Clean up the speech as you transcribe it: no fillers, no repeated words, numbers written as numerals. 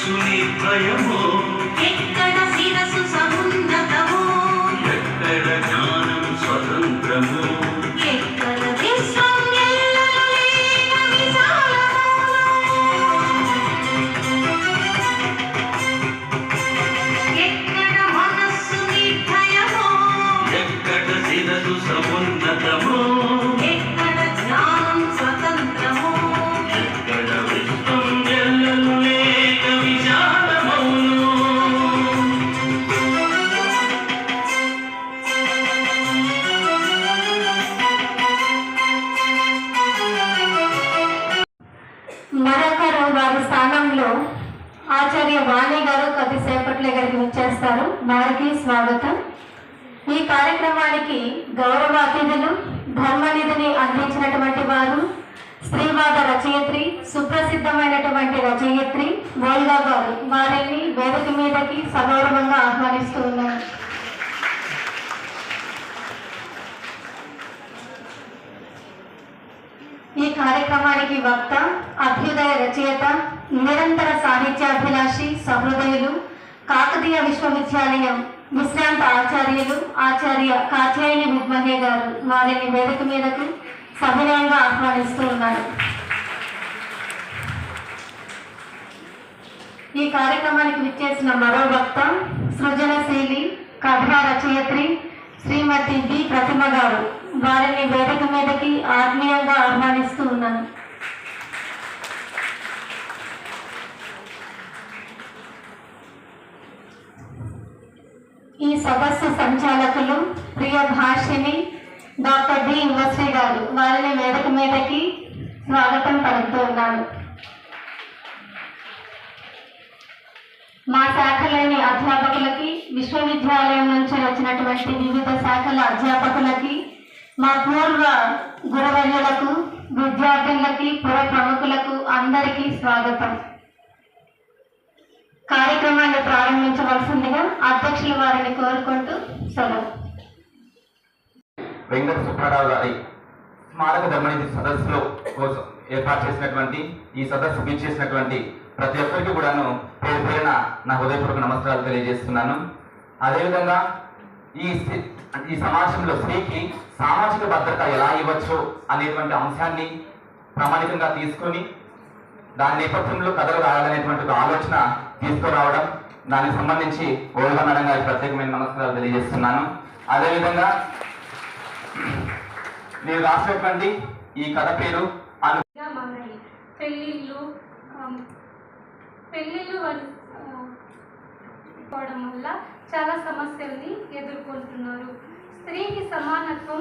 మనస్సు నిర్భయము, ఎక్కడ శిరసు సమున్నతము, ఎక్కడ జ్ఞానం స్వతంత్రము, ఎక్కడ విశ్వం ఎల్లలు లేక విశాలము, ఎక్కడ మనస్సు నిర్భయము, ఎక్కడ శిరసు సమున్నతము, ఎక్కడ జ్ఞానం స్వతంత్రము, ఎక్కడ విశ్వం ఎల్లలు లేక విశాలమౌను. మరొకరు వారి స్థానంలో ఆచార్య వాణి గారు కొద్దిసేపట్లో ఇక్కడికి వచ్చేస్తారు. వారికి స్వాగతం. ఈ కార్యక్రమానికి గౌరవ అతిథులు ధర్మనిధిని అందించినటువంటి వారు స్త్రీవాద రచయిత్రి, సుప్రసిద్ధమైనటువంటి రచయిత్రి వోల్గా గారు. వారిని వేదిక మీదకి సగౌరవంగా ఆహ్వానిస్తూ ఉన్నారు. ఈ కార్యక్రమానికి వక్త, అభ్యుదయ రచయిత, నిరంతర సాహిత్యాభిలాషి, సహృదయులు, కాకతీయ విశ్వవిద్యాలయం విశ్రాంత ఆచార్యులు ఆచార్య కాత్యాయని విద్మహే గారు. వారిని వేదిక మీదకు సవినయంగా ఆహ్వానిస్తూ ఉన్నారు. ఈ కార్యక్రమానికి విచ్చేసిన మరో వక్త, సృజనశీలి, కథా రచయిత్రి శ్రీమతి బి ప్రతిమ గారు. వారిని వేదిక మీదకి ఆత్మీయంగా ఆహ్వానిస్తూ ఉన్నాను. ఈ సదస్సు సంచాలకులు ప్రియ భాషిని డాక్టర్ డి యువశ్రీ గారు. వారిని వేదిక మీదకి స్వాగతం పలుకుతూ ఉన్నాను. మా శాఖలోని అధ్యాపకులకి, విశ్వవిద్యాలయం నుంచి వచ్చినటువంటి వివిధ శాఖల అధ్యాపకులకి, మా పూర్వ గురువర్యులకు, విద్యార్థులకి, పుర ప్రముఖులకు అందరికీ స్వాగతం. కార్యక్రమాన్ని ప్రారంభించవలసిందిగా అధ్యక్షుల వారిని కోరుకుంటూ సెలవు. వెంకట సుబ్బారావు గారి స్మారక ధర్మనిధి సదస్సులో కోసం ఏర్పాటు చేసినటువంటి ఈ సదస్సుకు ఇచ్చేసినటువంటి ప్రతి ఒక్కరికి కూడాను పేరు పేరున నా హృదయపూర్వక నమస్కారాలు తెలియజేస్తున్నాను. అదేవిధంగా ఈ సమాజంలో స్త్రీకి సామాజిక భద్రత ఎలా ఇవ్వచ్చు అనేటువంటి అంశాన్ని ప్రామాణికంగా తీసుకొని దాని నేపథ్యంలో కథలు రాయాలనేటువంటి ఒక ఆలోచన తీసుకురావడం, దానికి సంబంధించి ఓల్గా మేడం గారికి ప్రత్యేకమైన నమస్కారాలు తెలియజేస్తున్నాను. అదేవిధంగా నేను రాసినటువంటి ఈ కథ పేరు పెళ్ళిళ్ళు పోవడం వల్ల చాలా సమస్యల్ని ఎదుర్కొంటున్నారు. స్త్రీకి సమానత్వం